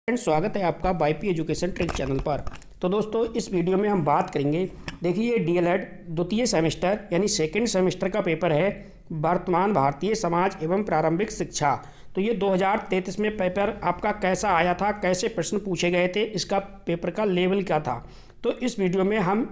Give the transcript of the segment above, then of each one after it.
Friends, स्वागत है आपका वाईपी एजुकेशन ट्रिक चैनल पर। तो दोस्तों, इस वीडियो में हम बात करेंगे, देखिए डीएलएड द्वितीय सेमेस्टर यानी सेकंड सेमेस्टर का पेपर है वर्तमान भारतीय समाज एवं प्रारंभिक शिक्षा। तो ये 2033 में पेपर आपका कैसा आया था, कैसे प्रश्न पूछे गए थे, इसका पेपर का लेवल क्या था। तो इस वीडियो में हम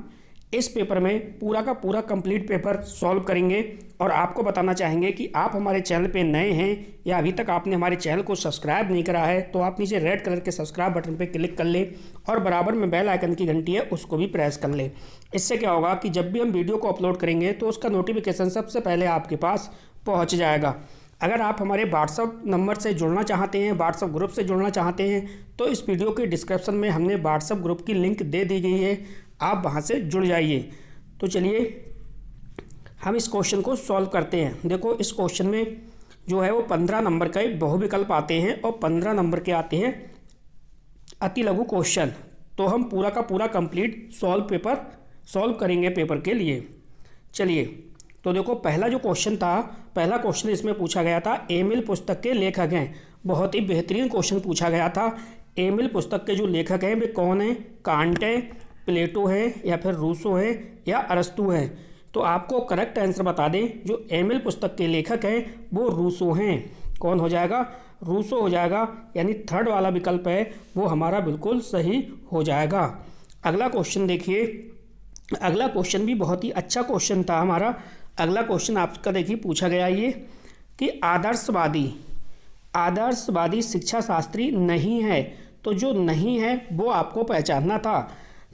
इस पेपर में पूरा का पूरा कंप्लीट पेपर सॉल्व करेंगे और आपको बताना चाहेंगे कि आप हमारे चैनल पे नए हैं या अभी तक आपने हमारे चैनल को सब्सक्राइब नहीं करा है तो आप नीचे रेड कलर के सब्सक्राइब बटन पे क्लिक कर लें और बराबर में बेल आइकन की घंटी है उसको भी प्रेस कर लें। इससे क्या होगा कि जब भी हम वीडियो को अपलोड करेंगे तो उसका नोटिफिकेशन सबसे पहले आपके पास पहुँच जाएगा। अगर आप हमारे व्हाट्सअप नंबर से जुड़ना चाहते हैं, व्हाट्सअप ग्रुप से जुड़ना चाहते हैं, तो इस वीडियो के डिस्क्रिप्शन में हमने व्हाट्सअप ग्रुप की लिंक दे दी गई है, आप वहां से जुड़ जाइए। तो चलिए हम इस क्वेश्चन को सॉल्व करते हैं। देखो, इस क्वेश्चन में जो है वो 15 नंबर का बहुविकल्प आते हैं और 15 नंबर के आते हैं अति लघु क्वेश्चन। तो हम पूरा का पूरा कंप्लीट सॉल्व करेंगे पेपर के लिए। चलिए, तो देखो पहला जो क्वेश्चन था, पहला क्वेश्चन इसमें पूछा गया था, एमिल पुस्तक के लेखक हैं। बहुत ही बेहतरीन क्वेश्चन पूछा गया था। एमिल पुस्तक के जो लेखक हैं वे कौन हैं? कांट है, प्लेटो है, या फिर रूसो है, या अरस्तु है। तो आपको करेक्ट आंसर बता दें, जो एमिल पुस्तक के लेखक हैं वो रूसो हैं। कौन हो जाएगा? रूसो हो जाएगा, यानी थर्ड वाला विकल्प है वो हमारा बिल्कुल सही हो जाएगा। अगला क्वेश्चन देखिए, अगला क्वेश्चन भी बहुत ही अच्छा क्वेश्चन था हमारा। अगला क्वेश्चन आपका देखिए पूछा गया ये कि आदर्शवादी शिक्षा शास्त्री नहीं है। तो जो नहीं है वो आपको पहचानना था।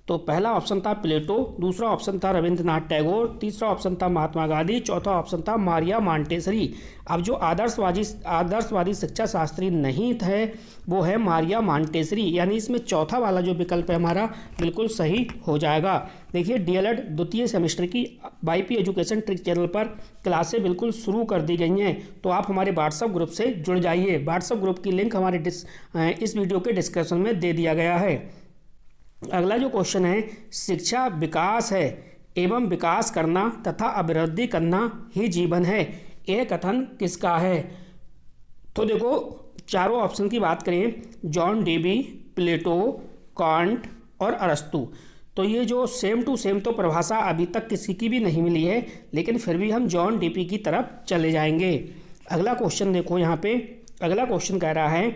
तो पहला ऑप्शन था प्लेटो, दूसरा ऑप्शन था रविंद्रनाथ टैगोर, तीसरा ऑप्शन था महात्मा गांधी, चौथा ऑप्शन था मारिया मॉन्टेसरी। अब जो आदर्शवादी शिक्षा शास्त्री नहीं थे वो है मारिया मॉन्टेसरी, यानी इसमें चौथा वाला जो विकल्प है हमारा बिल्कुल सही हो जाएगा। देखिए, डीएलएड द्वितीय सेमेस्टर की वाईपी एजुकेशन ट्रिक चैनल पर क्लासें बिल्कुल शुरू कर दी गई हैं। तो आप हमारे व्हाट्सअप ग्रुप से जुड़ जाइए। व्हाट्सअप ग्रुप की लिंक हमारे इस वीडियो के डिस्क्रिप्शन में दे दिया गया है। अगला जो क्वेश्चन है, शिक्षा विकास है एवं विकास करना तथा अभिवृद्धि करना ही जीवन है, यह कथन किसका है? तो देखो, चारों ऑप्शन की बात करें, जॉन डेवी, प्लेटो, कांट और अरस्तु। तो ये जो सेम टू सेम तो परिभाषा अभी तक किसी की भी नहीं मिली है, लेकिन फिर भी हम जॉन डेवी की तरफ चले जाएंगे। अगला क्वेश्चन देखो, यहाँ पे अगला क्वेश्चन कह रहा है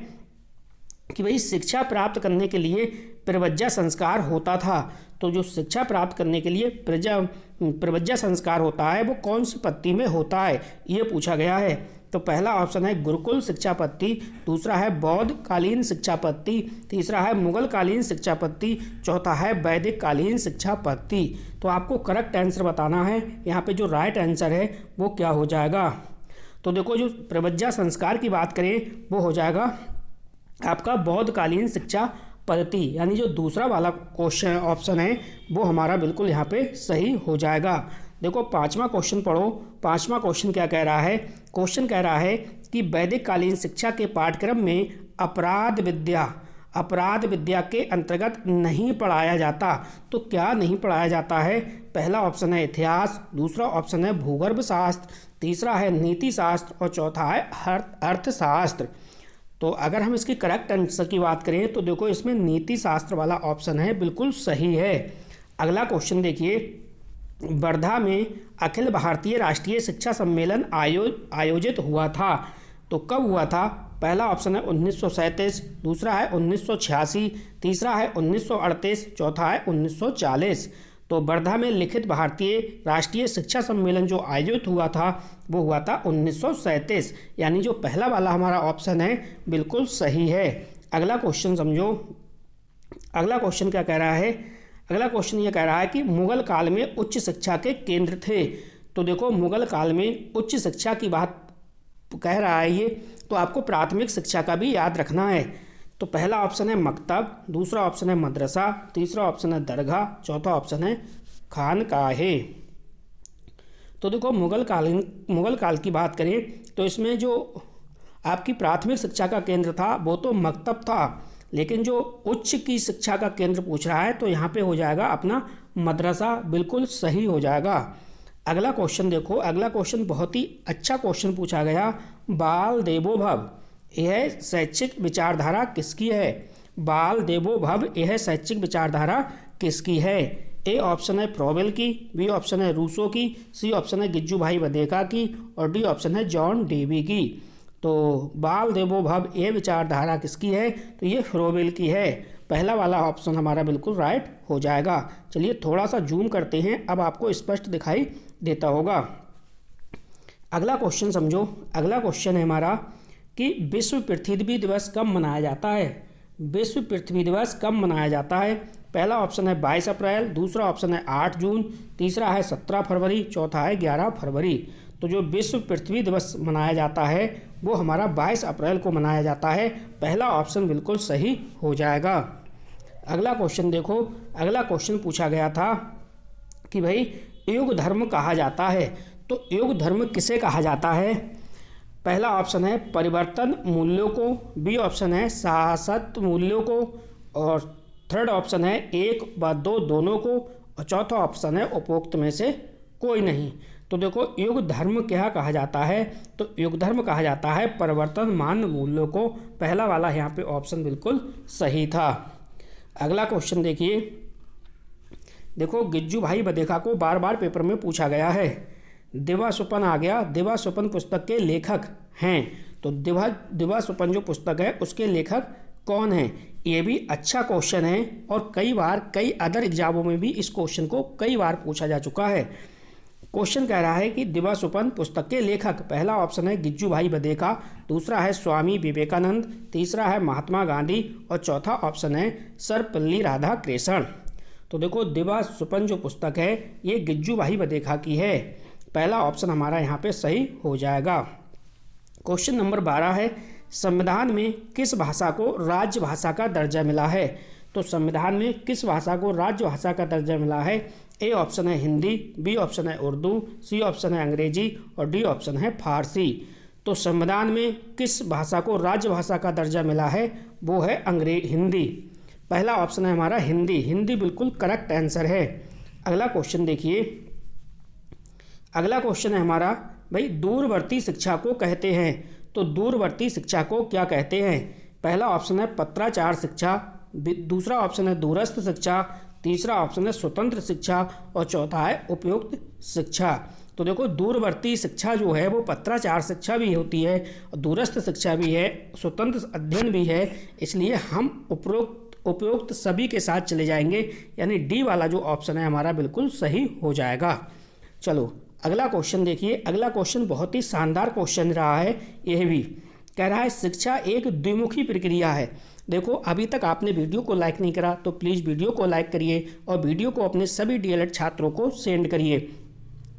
कि भाई शिक्षा प्राप्त करने के लिए प्रवज्जा संस्कार होता था। तो जो शिक्षा प्राप्त करने के लिए प्रवज्जा संस्कार होता है वो कौन सी पद्धति में होता है, ये पूछा गया है। तो पहला ऑप्शन है गुरुकुल शिक्षा पद्धति, दूसरा है बौद्ध कालीन शिक्षा पद्धति, तीसरा है मुगल कालीन शिक्षा पद्धति, चौथा है वैदिक कालीन शिक्षा पद्धति। तो आपको करेक्ट आंसर बताना है। यहाँ पे जो राइट आंसर है वो क्या हो जाएगा? तो देखो, जो प्रवज्जा संस्कार की बात करें वो हो जाएगा आपका बौद्धकालीन शिक्षा पद्धति, यानी जो दूसरा वाला क्वेश्चन ऑप्शन है वो हमारा बिल्कुल यहाँ पे सही हो जाएगा। देखो, पांचवा क्वेश्चन पढ़ो। पांचवा क्वेश्चन क्या कह रहा है? क्वेश्चन कह रहा है कि वैदिक कालीन शिक्षा के पाठ्यक्रम में अपराध विद्या के अंतर्गत नहीं पढ़ाया जाता। तो क्या नहीं पढ़ाया जाता है? पहला ऑप्शन है इतिहास, दूसरा ऑप्शन है भूगर्भ शास्त्र, तीसरा है नीति शास्त्र और चौथा है अर्थशास्त्र। तो अगर हम इसकी करेक्ट आंसर की बात करें तो देखो, इसमें नीति शास्त्र वाला ऑप्शन है बिल्कुल सही है। अगला क्वेश्चन देखिए, वर्धा में अखिल भारतीय राष्ट्रीय शिक्षा सम्मेलन आयोजित हुआ था। तो कब हुआ था? पहला ऑप्शन है 1937, दूसरा है 1986, तीसरा है 1938, चौथा है 1940। तो वर्धा में लिखित भारतीय राष्ट्रीय शिक्षा सम्मेलन जो आयोजित हुआ था वो हुआ था 1937, यानी जो पहला वाला हमारा ऑप्शन है बिल्कुल सही है। अगला क्वेश्चन समझो। अगला क्वेश्चन क्या कह रहा है? अगला क्वेश्चन ये कह रहा है कि मुगल काल में उच्च शिक्षा के केंद्र थे। तो देखो, मुगल काल में उच्च शिक्षा की बात कह रहा है ये, तो आपको प्राथमिक शिक्षा का भी याद रखना है। तो पहला ऑप्शन है मकतब, दूसरा ऑप्शन है मदरसा, तीसरा ऑप्शन है दरगाह, चौथा ऑप्शन है खानकाहे। तो देखो, मुगल काल की बात करें तो इसमें जो आपकी प्राथमिक शिक्षा का केंद्र था वो तो मकतब था, लेकिन जो उच्च की शिक्षा का केंद्र पूछ रहा है तो यहाँ पे हो जाएगा अपना मदरसा, बिल्कुल सही हो जाएगा। अगला क्वेश्चन देखो, अगला क्वेश्चन बहुत ही अच्छा क्वेश्चन पूछा गया, बाल देवो भव यह शैक्षिक विचारधारा किसकी है? बाल देवो भव यह शैक्षिक विचारधारा किसकी है? ए ऑप्शन है फ्रोबेल की, बी ऑप्शन है रूसो की, सी ऑप्शन है गिज्जू भाई बधेका की और डी ऑप्शन है जॉन डेवी की। तो बाल देवो भव ये विचारधारा किसकी है? तो ये फ्रोबेल की है। पहला वाला ऑप्शन हमारा बिल्कुल राइट हो जाएगा। चलिए थोड़ा सा जूम करते हैं, अब आपको स्पष्ट दिखाई देता होगा। अगला क्वेश्चन समझो। अगला क्वेश्चन है हमारा कि विश्व पृथ्वी दिवस कब मनाया जाता है? विश्व पृथ्वी दिवस कब मनाया जाता है? पहला ऑप्शन है 22 अप्रैल, दूसरा ऑप्शन है 8 जून, तीसरा है 17 फरवरी, चौथा है 11 फरवरी। तो जो विश्व पृथ्वी दिवस मनाया जाता है वो हमारा 22 अप्रैल को मनाया जाता है। पहला ऑप्शन बिल्कुल सही हो जाएगा। अगला क्वेश्चन देखो। अगला क्वेश्चन पूछा गया था कि भाई युग धर्म कहा जाता है, तो युग धर्म किसे कहा जाता है? पहला ऑप्शन है परिवर्तन मूल्यों को, बी ऑप्शन है साहसत्व मूल्यों को और थर्ड ऑप्शन है एक व दो दोनों को और चौथा ऑप्शन है उपरोक्त में से कोई नहीं। तो देखो युग धर्म क्या कहा जाता है? तो युग धर्म कहा जाता है परिवर्तनमान मूल्यों को। पहला वाला यहाँ पे ऑप्शन बिल्कुल सही था। अगला क्वेश्चन देखिए। देखो गिज्जू भाई बधेका को बार बार पेपर में पूछा गया है। दिवा सुपन आ गया। दिवा सुपन पुस्तक के लेखक हैं, तो दिवा सुपन जो पुस्तक है उसके लेखक कौन हैं? ये भी अच्छा क्वेश्चन है और कई अदर एग्जामों में भी इस क्वेश्चन को कई बार पूछा जा चुका है। क्वेश्चन कह रहा है कि दिवा सुपन पुस्तक के लेखक, पहला ऑप्शन है गिज्जू भाई बधेका, दूसरा है स्वामी विवेकानंद, तीसरा है महात्मा गांधी और चौथा ऑप्शन है सर्वपल्ली राधाकृष्णन। तो देखो दिवा सुपन जो पुस्तक है ये गिज्जू भाई बधेका की है। पहला ऑप्शन हमारा यहाँ पे सही हो जाएगा। क्वेश्चन नंबर 12 है संविधान में किस भाषा को राज्य भाषा का दर्जा मिला है? तो संविधान में किस भाषा को राज्य भाषा का दर्जा मिला है? ए ऑप्शन है हिंदी, बी ऑप्शन है उर्दू, सी ऑप्शन है अंग्रेजी और डी ऑप्शन है फारसी। तो संविधान में किस भाषा को राज्य भाषा का दर्जा मिला है? वो है हिंदी। पहला ऑप्शन है हमारा हिंदी। हिंदी बिल्कुल करेक्ट आंसर है। अगला क्वेश्चन देखिए। अगला क्वेश्चन है हमारा भाई दूरवर्ती शिक्षा को कहते हैं, तो दूरवर्ती शिक्षा को क्या कहते हैं? पहला ऑप्शन है पत्राचार शिक्षा, दूसरा ऑप्शन है दूरस्थ शिक्षा, तीसरा ऑप्शन है स्वतंत्र शिक्षा और चौथा है उपयुक्त शिक्षा। तो देखो दूरवर्ती शिक्षा जो है वो पत्राचार शिक्षा भी होती है, दूरस्थ शिक्षा भी है, स्वतंत्र अध्ययन भी है, इसलिए हम उपयुक्त सभी के साथ चले जाएंगे, यानी डी वाला जो ऑप्शन है हमारा बिल्कुल सही हो जाएगा। चलो अगला क्वेश्चन देखिए। अगला क्वेश्चन बहुत ही शानदार क्वेश्चन रहा है। यह भी कह रहा है शिक्षा एक द्विमुखी प्रक्रिया है। देखो अभी तक आपने वीडियो को लाइक नहीं करा तो प्लीज़ वीडियो को लाइक करिए और वीडियो को अपने सभी डीएलएड छात्रों को सेंड करिए,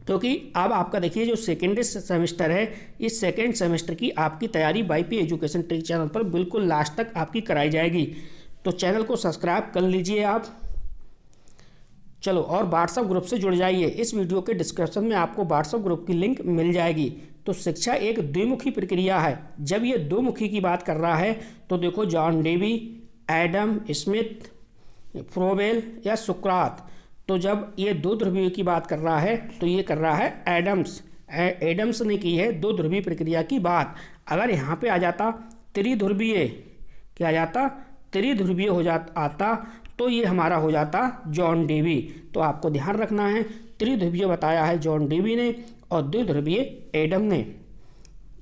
क्योंकि अब आपका देखिए जो सेकेंड सेमेस्टर है इस सेकेंड सेमेस्टर की आपकी तैयारी वाईपी एजुकेशन ट्रिक चैनल पर बिल्कुल लास्ट तक आपकी कराई जाएगी। तो चैनल को सब्सक्राइब कर लीजिए आप। चलो और व्हाट्सएप ग्रुप से जुड़ जाइए। इस वीडियो के डिस्क्रिप्शन में आपको व्हाट्सएप ग्रुप की लिंक मिल जाएगी। तो शिक्षा एक द्विमुखी प्रक्रिया है। जब ये द्विमुखी की बात कर रहा है तो देखो John Dewey, Adam Smith, Froebel या सुकरात, तो जब ये दो ध्रुवीय की बात कर रहा है तो ये कर रहा है एडम्स ने की है दो ध्रुवीय प्रक्रिया की बात। अगर यहाँ पे आ जाता त्रिध्रुवीय, क्या आ जाता त्रिध्रुवीय हो आता तो ये हमारा हो जाता जॉन डेवी। तो आपको ध्यान रखना है त्रिध्रुवीय बताया है जॉन डेवी ने और द्विध्रुवीय एडम ने।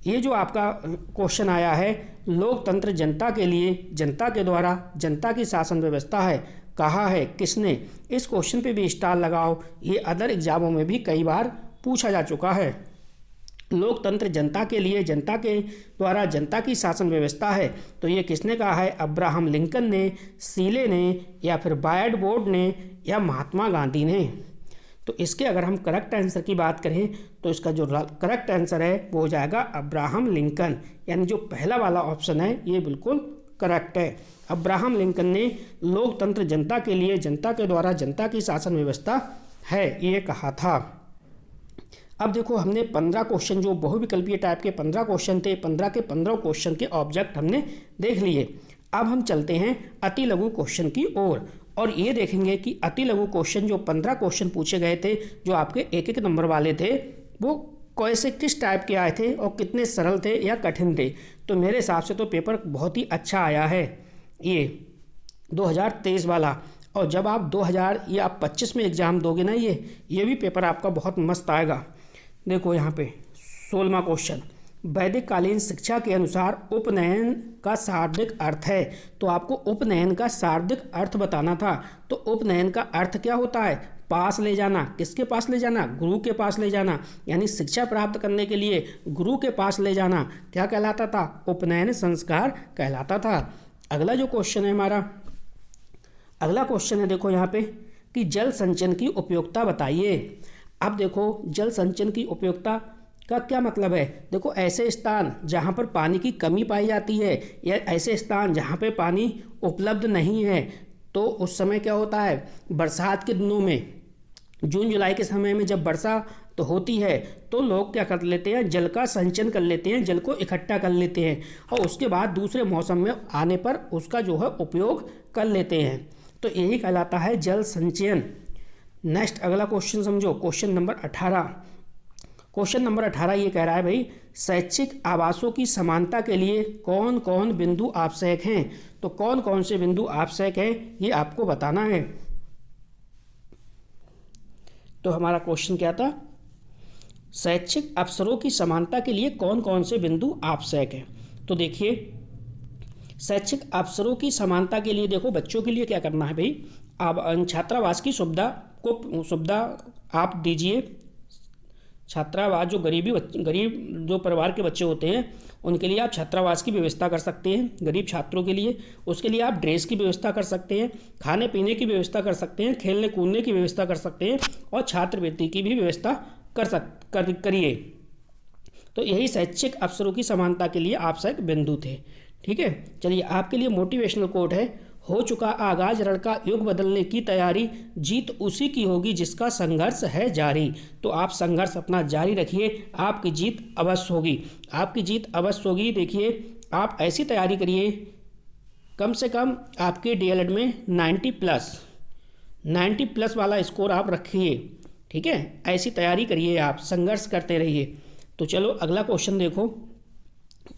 ये जो आपका क्वेश्चन आया है लोकतंत्र जनता के लिए, जनता के द्वारा, जनता की शासन व्यवस्था है, कहा है किसने? इस क्वेश्चन पे भी स्टार लगाओ। ये अदर एग्जामों में भी कई बार पूछा जा चुका है। लोकतंत्र जनता के लिए, जनता के द्वारा, जनता की शासन व्यवस्था है, तो ये किसने कहा है? अब्राहम लिंकन ने, सीले ने या फिर बायड बोर्ड ने या महात्मा गांधी ने। तो इसके अगर हम करेक्ट आंसर की बात करें तो इसका जो करेक्ट आंसर है वो हो जाएगा अब्राहम लिंकन, यानी जो पहला वाला ऑप्शन है ये बिल्कुल करेक्ट है। अब्राहम लिंकन ने लोकतंत्र जनता के लिए, जनता के द्वारा, जनता की शासन व्यवस्था है ये कहा था। अब देखो हमने 15 क्वेश्चन जो बहुविकल्पीय टाइप के 15 क्वेश्चन थे, 15 के 15 क्वेश्चन के ऑब्जेक्ट हमने देख लिए। अब हम चलते हैं अति लघु क्वेश्चन की ओर और ये देखेंगे कि अति लघु क्वेश्चन जो 15 क्वेश्चन पूछे गए थे, जो आपके एक नंबर वाले थे, वो कैसे किस टाइप के आए थे और कितने सरल थे या कठिन थे। तो मेरे हिसाब से तो पेपर बहुत ही अच्छा आया है। ये 2023 वाला। और जब आप 2025 में एग्ज़ाम दोगे ना, ये भी पेपर आपका बहुत मस्त आएगा। देखो यहाँ पे 16वां क्वेश्चन, वैदिक कालीन शिक्षा के अनुसार उपनयन का शाब्दिक अर्थ है। तो आपको उपनयन का शाब्दिक अर्थ बताना था। तो उपनयन का अर्थ क्या होता है? पास ले जाना। किसके पास ले जाना? गुरु के पास ले जाना। यानी शिक्षा प्राप्त करने के लिए गुरु के पास ले जाना क्या कहलाता था? उपनयन संस्कार कहलाता था। अगला जो क्वेश्चन है हमारा, अगला क्वेश्चन है देखो यहाँ पे कि जल संचयन की उपयोगिता बताइए। अब देखो जल संचयन की उपयोगिता का क्या मतलब है? देखो ऐसे स्थान जहाँ पर पानी की कमी पाई जाती है या ऐसे स्थान जहाँ पे पानी उपलब्ध नहीं है, तो उस समय क्या होता है, बरसात के दिनों में, जून जुलाई के समय में जब वर्षा तो होती है, तो लोग क्या कर लेते हैं, जल का संचयन कर लेते हैं, जल को इकट्ठा कर लेते हैं और उसके बाद दूसरे मौसम में आने पर उसका जो है उपयोग कर लेते हैं। तो यही कहलाता है जल संचयन। नेक्स्ट अगला क्वेश्चन समझो, क्वेश्चन नंबर 18। क्वेश्चन नंबर 18 ये कह रहा है भाई, शैक्षिक आवासों की समानता के लिए कौन कौन बिंदु आवश्यक हैं? तो कौन कौन से बिंदु आवश्यक हैं ये आपको बताना है। तो हमारा क्वेश्चन क्या था? शैक्षिक अवसरों की समानता के लिए कौन कौन से बिंदु आवश्यक हैं? तो देखिए, शैक्षिक अवसरों की समानता के लिए देखो बच्चों के लिए क्या करना है भाई, आप छात्रावास की सुविधा आप दीजिए। छात्रावास जो गरीब जो परिवार के बच्चे होते हैं उनके लिए आप छात्रावास की व्यवस्था कर सकते हैं, गरीब छात्रों के लिए। उसके लिए आप ड्रेस की व्यवस्था कर सकते हैं, खाने पीने की व्यवस्था कर सकते हैं, खेलने कूदने की व्यवस्था कर सकते हैं और छात्रवृत्ति की भी व्यवस्था करिए। तो यही शैक्षिक अवसरों की समानता के लिए आवश्यक बिंदु थे। ठीक है, चलिए आपके लिए मोटिवेशनल कोट है, हो चुका आगाज रण का युग बदलने की तैयारी, जीत उसी की होगी जिसका संघर्ष है जारी। तो आप संघर्ष अपना जारी रखिए, आपकी जीत अवश्य होगी, आपकी जीत अवश्य होगी। देखिए आप ऐसी तैयारी करिए, कम से कम आपके डीएलएड में 90 प्लस वाला स्कोर आप रखिए। ठीक है, ऐसी तैयारी करिए, आप संघर्ष करते रहिए। तो चलो अगला क्वेश्चन देखो।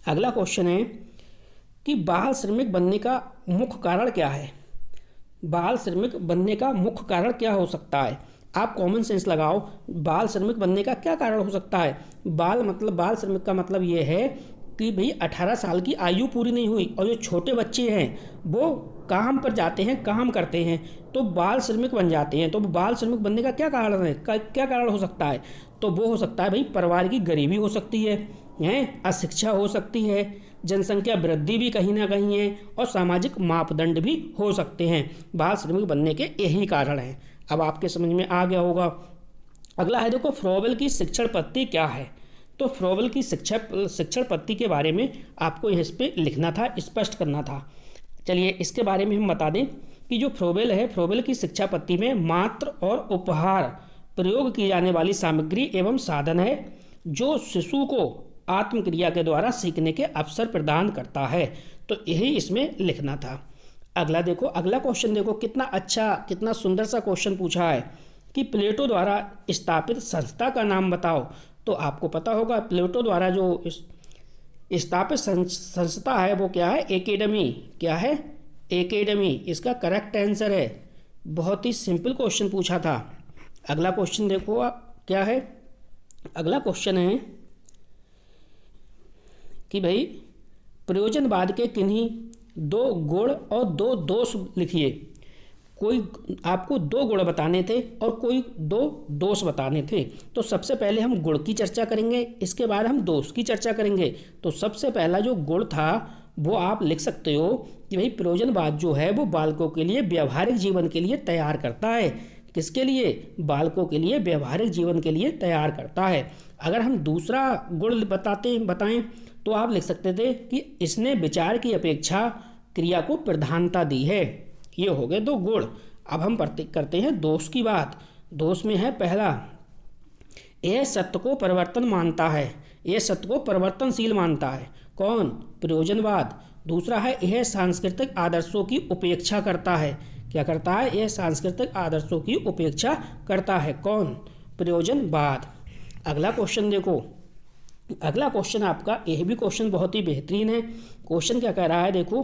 अगला क्वेश्चन है कि बाल श्रमिक बनने का मुख्य कारण क्या है? बाल श्रमिक बनने का मुख्य कारण क्या हो सकता है? आप कॉमन सेंस लगाओ, बाल श्रमिक बनने का क्या कारण हो सकता है? बाल श्रमिक का मतलब ये है कि भाई 18 साल की आयु पूरी नहीं हुई और जो छोटे बच्चे हैं वो काम पर जाते हैं, काम करते हैं, तो बाल श्रमिक बन जाते हैं। तो बाल श्रमिक बनने का क्या कारण है, क्या कारण हो सकता है? तो वो हो सकता है भाई परिवार की गरीबी हो सकती है, अशिक्षा हो सकती है, जनसंख्या वृद्धि भी कहीं ना कहीं है और सामाजिक मापदंड भी हो सकते हैं। बाल श्रमिक बनने के यही कारण हैं। अब आपके समझ में आ गया होगा। अगला है देखो, फ्रोबेल की शिक्षण पद्धति क्या है? तो फ्रोबेल की शिक्षण पद्धति के बारे में आपको इस पे लिखना था, स्पष्ट करना था। चलिए इसके बारे में हम बता दें कि जो फ्रोबेल है, फ्रोबेल की शिक्षा पद्धति में मात्र और उपहार प्रयोग की जाने वाली सामग्री एवं साधन है जो शिशु को आत्मक्रिया के द्वारा सीखने के अवसर प्रदान करता है। तो यही इसमें लिखना था। अगला देखो, अगला क्वेश्चन देखो, कितना अच्छा, कितना सुंदर सा क्वेश्चन पूछा है कि प्लेटो द्वारा स्थापित संस्था का नाम बताओ। तो आपको पता होगा प्लेटो द्वारा जो स्थापित संस्था है वो क्या है? एकेडमी। क्या है? एकेडमी। इसका करेक्ट आंसर है। बहुत ही सिंपल क्वेश्चन पूछा था। अगला क्वेश्चन देखो क्या है। अगला क्वेश्चन है कि भाई प्रयोजनवाद के किन्हीं 2 गुण और 2 दोष लिखिए। कोई आपको 2 गुण बताने थे और कोई 2 दोष बताने थे। तो सबसे पहले हम गुण की चर्चा करेंगे, इसके बाद हम दोष की चर्चा करेंगे। तो सबसे पहला जो गुण था वो आप लिख सकते हो कि भाई प्रयोजनवाद जो है वो बालकों के लिए व्यवहारिक जीवन के लिए तैयार करता है। किसके लिए? बालकों के लिए, व्यवहारिक जीवन के लिए तैयार करता है। अगर हम दूसरा गुण बताएं तो आप लिख सकते थे कि इसने विचार की अपेक्षा क्रिया को प्रधानता दी है। ये हो गए 2 गुण। अब हम करते हैं दोष की बात। दोष में है पहला, यह सत्य को परिवर्तन मानता है, यह सत्य को परिवर्तनशील मानता है। कौन? प्रयोजनवाद। दूसरा है यह सांस्कृतिक आदर्शों की उपेक्षा करता है। क्या करता है? यह सांस्कृतिक आदर्शों की उपेक्षा करता है। कौन? प्रयोजनवाद। अगला क्वेश्चन देखो, अगला क्वेश्चन आपका, यह भी क्वेश्चन बहुत ही बेहतरीन है। क्वेश्चन क्या कह रहा है देखो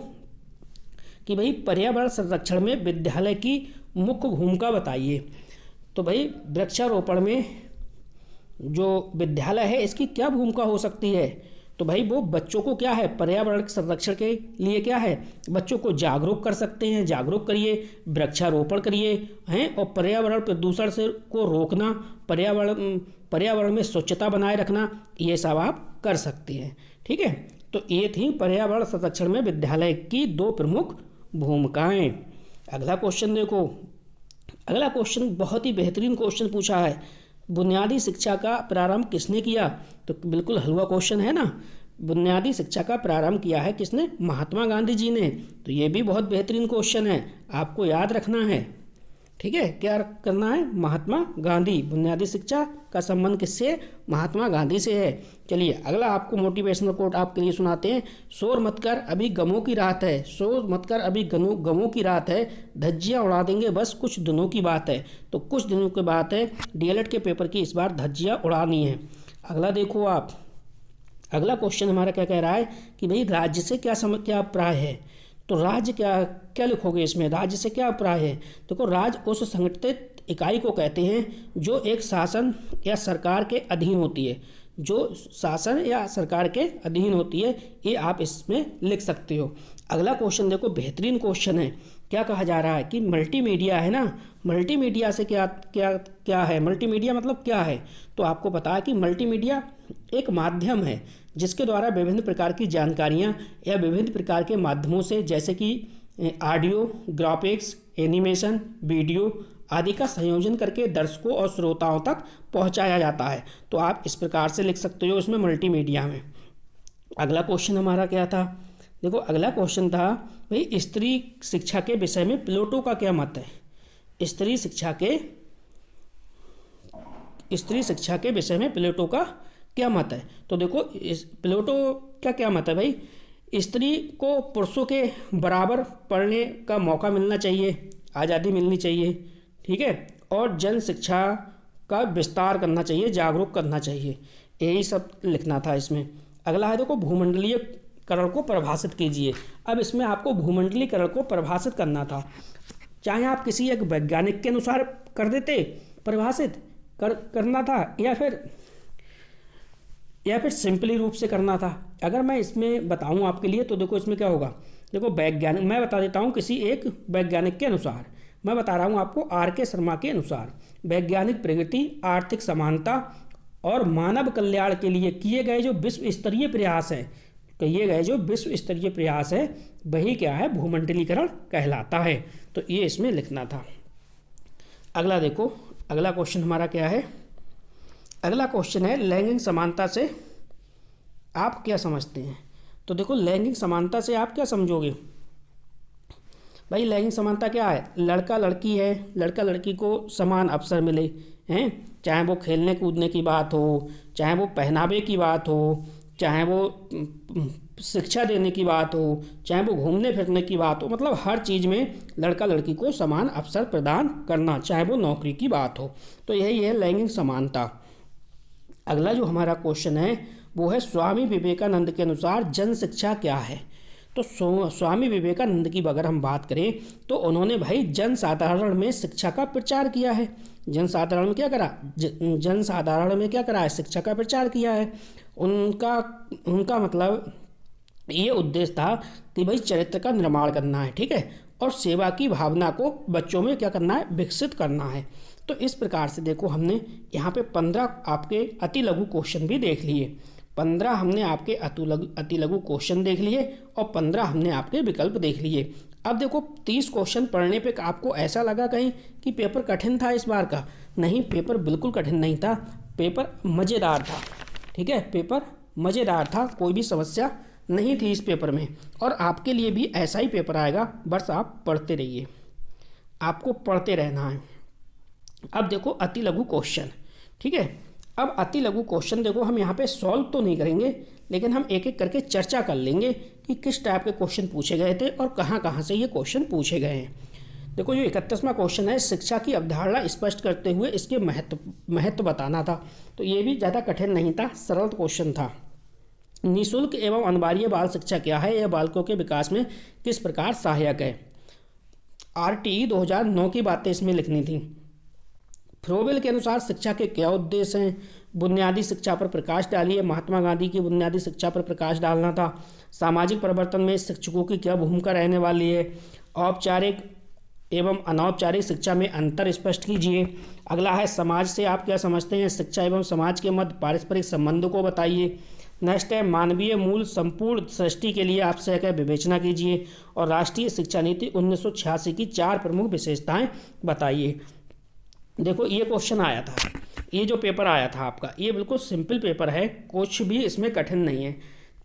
कि भाई पर्यावरण संरक्षण में विद्यालय की मुख्य भूमिका बताइए। तो भाई वृक्षारोपण में जो विद्यालय है इसकी क्या भूमिका हो सकती है? तो भाई वो बच्चों को क्या है, पर्यावरण के संरक्षण के लिए क्या है, बच्चों को जागरूक कर सकते हैं। जागरूक करिए, वृक्षारोपण करिए हैं, और पर्यावरण प्रदूषण से को रोकना, पर्यावरण में स्वच्छता बनाए रखना, ये सब आप कर सकते हैं। ठीक है, तो ये थी पर्यावरण संरक्षण में विद्यालय की 2 प्रमुख भूमिकाएं। अगला क्वेश्चन देखो, अगला क्वेश्चन बहुत ही बेहतरीन क्वेश्चन पूछा है। बुनियादी शिक्षा का प्रारंभ किसने किया? तो बिल्कुल हलवा क्वेश्चन है ना। बुनियादी शिक्षा का प्रारंभ किया है किसने? महात्मा गांधी जी ने। तो ये भी बहुत बेहतरीन क्वेश्चन है, आपको याद रखना है। ठीक है, क्या करना है? महात्मा गांधी। बुनियादी शिक्षा का संबंध किससे? महात्मा गांधी से है। चलिए अगला आपको मोटिवेशनल कोट आपके लिए सुनाते हैं। शोर मत कर अभी गमों की रात है, शोर मत कर अभी गमों की रात है, धज्जियां उड़ा देंगे बस कुछ दिनों की बात है। तो कुछ दिनों की बात है, डीएलएड के पेपर की इस बार धज्जियां उड़ानी है। अगला देखो आप, अगला क्वेश्चन हमारा क्या कह रहा है कि भाई राज्य से क्या अभिप्राय है? तो राज्य क्या लिखोगे इसमें? राज्य से क्या अभिप्राय है? देखो, राज्य उस संगठित इकाई को कहते हैं जो एक शासन या सरकार के अधीन होती है, जो शासन या सरकार के अधीन होती है, ये आप इसमें लिख सकते हो। अगला क्वेश्चन देखो, बेहतरीन क्वेश्चन है। क्या कहा जा रहा है कि मल्टीमीडिया है ना, मल्टीमीडिया से क्या है? मल्टीमीडिया मतलब क्या है? तो आपको पता है कि मल्टीमीडिया एक माध्यम है जिसके द्वारा विभिन्न प्रकार की जानकारियाँ या विभिन्न प्रकार के माध्यमों से, जैसे कि ऑडियो, ग्राफिक्स, एनिमेशन, वीडियो आदि का संयोजन करके दर्शकों और श्रोताओं तक पहुंचाया जाता है। तो आप इस प्रकार से लिख सकते हो इसमें मल्टीमीडिया में। अगला क्वेश्चन हमारा क्या था? देखो, अगला क्वेश्चन था भाई स्त्री शिक्षा के विषय में प्लेटो का क्या मत है? स्त्री शिक्षा के विषय में प्लेटो का क्या मत है? तो देखो, इस प्लेटो का क्या मत है भाई? स्त्री को पुरुषों के बराबर पढ़ने का मौका मिलना चाहिए, आज़ादी मिलनी चाहिए। ठीक है, और जन शिक्षा का विस्तार करना चाहिए, जागरूक करना चाहिए, यही सब लिखना था इसमें। अगला है देखो, भूमंडलीयकरण को परिभाषित कीजिए। अब इसमें आपको भूमंडलीकरण को परिभाषित करना था, चाहे आप किसी एक वैज्ञानिक के अनुसार कर देते, परिभाषित करना था, या फिर सिंपली रूप से करना था। अगर मैं इसमें बताऊं आपके लिए तो देखो इसमें क्या होगा। देखो, वैज्ञानिक मैं बता देता हूं, किसी एक वैज्ञानिक के अनुसार मैं बता रहा हूं आपको, आर.के. शर्मा के अनुसार वैज्ञानिक प्रगति, आर्थिक समानता और मानव कल्याण के लिए किए गए जो विश्व स्तरीय प्रयास है वही क्या है? भूमंडलीकरण कहलाता है। तो ये इसमें लिखना था। अगला देखो, अगला क्वेश्चन हमारा क्या है? अगला क्वेश्चन है, लैंगिक समानता से आप क्या समझते हैं? तो देखो, लैंगिक समानता से आप क्या समझोगे भाई? लैंगिक समानता क्या है? लड़का लड़की है, लड़का लड़की को समान अवसर मिले हैं, चाहे वो खेलने कूदने की बात हो, चाहे वो पहनावे की बात हो, चाहे वो शिक्षा देने की बात हो, चाहे वो घूमने फिरने की बात हो, मतलब हर चीज़ में लड़का लड़की को समान अवसर प्रदान करना, चाहे वो नौकरी की बात हो। तो यही है लैंगिक समानता। अगला जो हमारा क्वेश्चन है वो है, स्वामी विवेकानंद के अनुसार जन शिक्षा क्या है? तो स्वामी विवेकानंद की अगर हम बात करें तो उन्होंने भाई जन साधारण में शिक्षा का प्रचार किया है। जन साधारण में क्या करा है? शिक्षा का प्रचार किया है। उनका मतलब ये उद्देश्य था कि भाई चरित्र का निर्माण करना है, ठीक है, और सेवा की भावना को बच्चों में क्या करना है? विकसित करना है। तो इस प्रकार से देखो, हमने यहाँ पे 15 आपके अति लघु क्वेश्चन भी देख लिए। 15 हमने आपके अति लघु क्वेश्चन देख लिए और 15 हमने आपके विकल्प देख लिए। अब देखो, 30 क्वेश्चन पढ़ने पे आपको ऐसा लगा कहीं कि पेपर कठिन था इस बार का? नहीं, पेपर बिल्कुल कठिन नहीं था, पेपर मज़ेदार था। ठीक है, पेपर मज़ेदार था, कोई भी समस्या नहीं थी इस पेपर में, और आपके लिए भी ऐसा ही पेपर आएगा, बस आप पढ़ते रहिए, आपको पढ़ते रहना है। अब देखो अति लघु क्वेश्चन, ठीक है। अब अति लघु क्वेश्चन देखो, हम यहाँ पे सॉल्व तो नहीं करेंगे, लेकिन हम एक एक करके चर्चा कर लेंगे कि किस टाइप के क्वेश्चन पूछे गए थे और कहाँ कहाँ से ये क्वेश्चन पूछे गए हैं। देखो, जो 31वां क्वेश्चन है, शिक्षा की अवधारणा स्पष्ट करते हुए इसके महत्व बताना था। तो ये भी ज़्यादा कठिन नहीं था, सरल क्वेश्चन था। निःशुल्क एवं अनिवार्य बाल शिक्षा क्या है? यह बालकों के विकास में किस प्रकार सहायक है? RTE 2009 की बातें इसमें लिखनी थी। फ्रोबेल के अनुसार शिक्षा के क्या उद्देश्य हैं? बुनियादी शिक्षा पर प्रकाश डालिए। महात्मा गांधी की बुनियादी शिक्षा पर प्रकाश डालना था। सामाजिक परिवर्तन में शिक्षकों की क्या भूमिका रहने वाली है? औपचारिक एवं अनौपचारिक शिक्षा में अंतर स्पष्ट कीजिए। अगला है समाज से आप क्या समझते हैं? शिक्षा एवं समाज के मध्य पारस्परिक संबंध को बताइए। नेक्स्ट है मानवीय मूल संपूर्ण सृष्टि के लिए आपसे क्या विवेचना कीजिए। और राष्ट्रीय शिक्षा नीति 1986 की 4 प्रमुख विशेषताएं बताइए। देखो ये क्वेश्चन आया था, ये जो पेपर आया था आपका, ये बिल्कुल सिंपल पेपर है, कुछ भी इसमें कठिन नहीं है।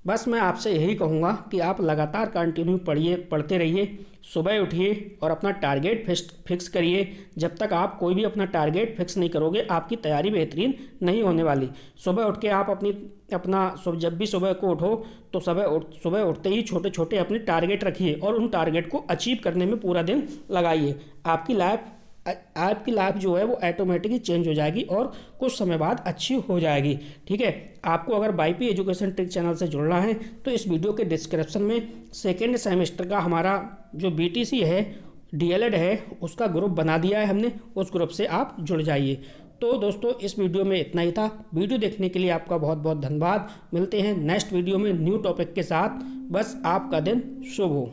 बस मैं आपसे यही कहूँगा कि आप लगातार कंटिन्यू पढ़ते रहिए, सुबह उठिए और अपना टारगेट फिक्स करिए। जब तक आप कोई भी अपना टारगेट फिक्स नहीं करोगे आपकी तैयारी बेहतरीन नहीं होने वाली। सुबह उठ के आप जब भी सुबह को उठो तो सुबह उठते ही छोटे छोटे अपने टारगेट रखिए और उन टारगेट को अचीव करने में पूरा दिन लगाइए। आपकी लाइफ जो है वो ऑटोमेटिकली चेंज हो जाएगी और कुछ समय बाद अच्छी हो जाएगी। ठीक है, आपको अगर YP एजुकेशन ट्रिक चैनल से जुड़ना है तो इस वीडियो के डिस्क्रिप्शन में सेकेंड सेमेस्टर का हमारा जो BTC है, DLED है, उसका ग्रुप बना दिया है हमने, उस ग्रुप से आप जुड़ जाइए। तो दोस्तों इस वीडियो में इतना ही था। वीडियो देखने के लिए आपका बहुत बहुत धन्यवाद। मिलते हैं नेक्स्ट वीडियो में न्यू टॉपिक के साथ। बस आपका दिन शुभ हो।